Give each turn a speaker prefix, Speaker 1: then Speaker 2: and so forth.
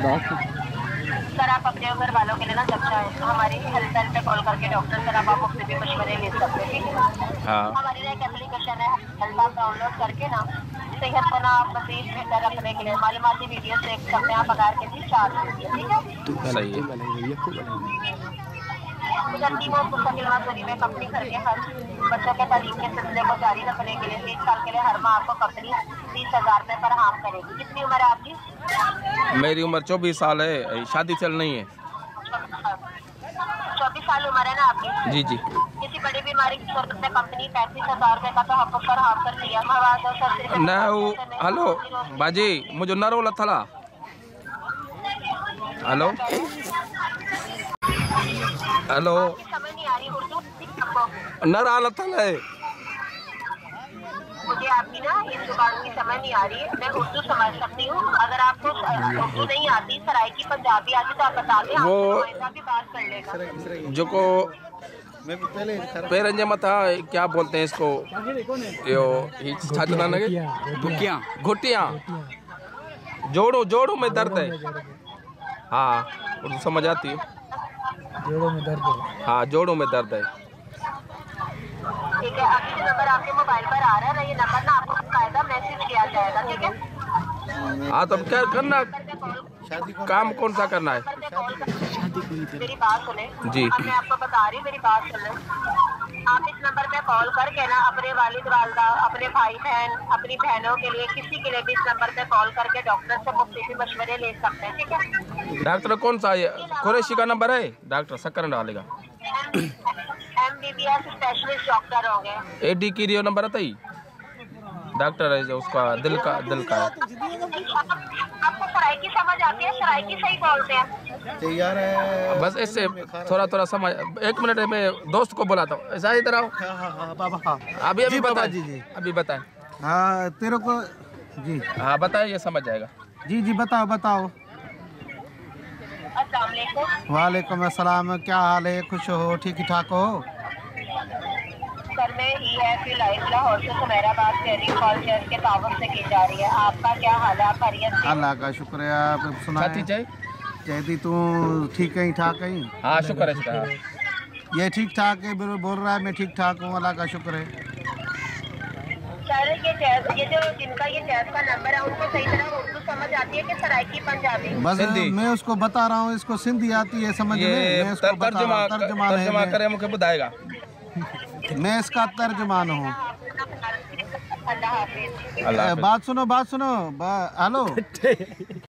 Speaker 1: Sir आप अपने घर वालों के लिए ना जब चाहे हमारी हेल्पलाइन पे कॉल करके डॉक्टर सर आप मुझसे भी मशवरे ले सकते हैं, ठीक है।
Speaker 2: हाँ
Speaker 1: हमारी ना एक एप्लीकेशन है हेल्थ आप डाउनलोड करके ना सेहत को ना आप मजीद बेहतर रखने के लिए मालूमाती वीडियो देख सकते हैं आप अगर के जी 4 ठीक है।
Speaker 2: सही है।
Speaker 1: मुस्तकिल में कंपनी करके हर बच्चों के तालीम के सिलसिले को जारी रखने के लिए 3 साल के लिए हर माह आपको कंपनी 30,000 रुपये फराहम करेगी। कितनी उम्र है आपकी?
Speaker 2: मेरी उम्र 24 साल है, शादी चल नहीं है।
Speaker 1: 24 साल उम्र है ना आपकी?
Speaker 2: जी जी।
Speaker 1: किसी बड़ी बीमारी की सूरत में कंपनी 35,000 रुपये का तो आपको फराहम कर दिया।
Speaker 2: न वो हेलो बाजी मुझे न रोला थला हेलो हेलो
Speaker 1: समझ नहीं आ रही उर्दू आपको?
Speaker 2: न रहा थला है
Speaker 1: मुझे आपकी ना इस जुबान की समझ नहीं आ रही है। मैं उर्दू समझ सकती हूँ, अगर आपको उर्दू नहीं आती सराइकी पंजाबी आती तो आप बता दें,
Speaker 2: वो
Speaker 1: भी बात कर लेगा।
Speaker 2: जो को पेरंजे मथा क्या बोलते हैं इसको, यो घुटिया घुटिया जोड़ों में दर्द है। हाँ उर्दू समझ आती है।
Speaker 3: जोड़ों में दर्द है।
Speaker 2: हाँ जोड़ों में दर्द है।
Speaker 1: ठीक है, अभी जो नंबर आपके मोबाइल पर आ रहा है ना, ये नंबर ना आपको कायदा मैसेज किया जाएगा, ठीक है।
Speaker 2: हाँ तो क्या करना, काम कौन सा करना है?
Speaker 1: मेरी बात सुने
Speaker 2: जी।
Speaker 1: अब मैं आपको बता रही हूँ, मेरी बात सुने। आप इस नंबर पे कॉल करके ना अपने वालिद वालदा, अपने भाई बहन, अपनी बहनों के लिए, किसी के लिए भी इस नंबर पे कॉल करके डॉक्टर से मुफ्ती मशवरे ले सकते हैं, ठीक है।
Speaker 2: डॉक्टर कौन सा है? कुरैशी का नंबर है, डॉक्टर शक्कर डालेगा।
Speaker 1: MBBS स्पेशलिस्ट डॉक्टर होंगे।
Speaker 2: AD की रियो नंबर आता ही डॉक्टर है जो उसका दिल का है।
Speaker 1: आपको सराइकी समझ आती है? सराइकी सही बोलते हैं
Speaker 3: यार।
Speaker 2: बस इससे थोड़ा समझ। 1 मिनट में दोस्त को बुलाता हूँ, ऐसा इधर आओ।
Speaker 3: हाँ बाबा।
Speaker 2: अभी
Speaker 3: बाबा
Speaker 2: बताए
Speaker 3: जी
Speaker 2: अभी बताएं।
Speaker 3: हाँ तेरे को जी।
Speaker 2: हाँ बताए, ये समझ जाएगा।
Speaker 3: जी बताओ।
Speaker 1: अस्सलाम वालेकुम।
Speaker 3: वालेकुम अस्सलाम, क्या हाल है? खुश हो? ठीक ठाक हो?
Speaker 1: सर मैं ही है कि लाहौर से सुमेरा बात कर रही हूँ, कॉल शेयर के तावन से की जा रही है। आपका क्या हाल है? आप खैरियत से?
Speaker 3: अल्लाह का शुक्र है। आप सुना चाहती तू ठीक है? ठाक है?
Speaker 2: हाँ शुक्र है।
Speaker 3: ये ठीक ठाक है, बोल रहा है मैं ठीक ठाक हूँ, अल्लाह का शुक्र है।
Speaker 1: सर ये जो जिनका ये टैब का नंबर है उनको सही तरह उर्दू समझ आती है कि सराइकी पंजाबी?
Speaker 3: बस मैं उसको बता रहा हूँ, इसको सिंधी आती है समझ में। मैं इसको तर्जुमा
Speaker 2: करे मुझे बताएगा।
Speaker 3: मैं इसका तर्जुमान हूँ।
Speaker 1: अल्लाह हाफिज।
Speaker 3: बात सुनो हेलो